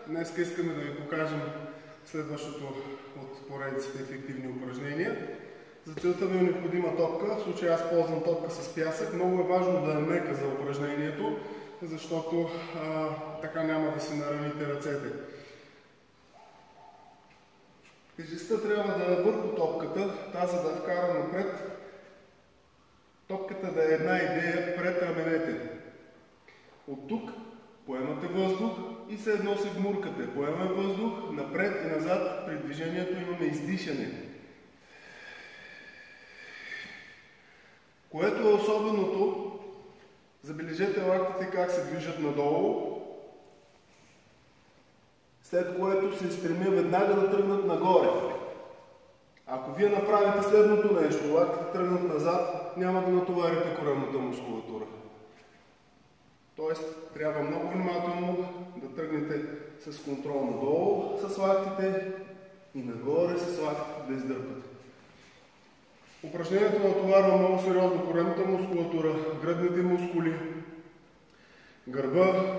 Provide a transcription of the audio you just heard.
Днес искаме да ви покажем следващото от поредиците ефективни упражнения. За целта ви е необходима топка. В случая аз ползвам топка с пясък. Много е важно да е мека за упражнението, защото така няма да си нараните ръцете. Тежестта трябва да е върху топката, тази да вкара напред. Топката да е една идея пред раменете. От тук поемате въздух и все едно се гмуркате. Поемаме въздух, напред и назад. При движението имаме издишане. Което е особеното, забележете лактите как се движат надолу, след което се стремя веднага да тръгнат нагоре. Ако вие направите следното нещо, лактите тръгнат назад, няма да натоварите коремната мускулатура. Тоест, трябва много внимателно да тръгнете с контрол надолу с лактите и нагоре с лактите да издърпате. Упражнението натоварва много сериозно коремната мускулатура, гръдните мускули, гърба,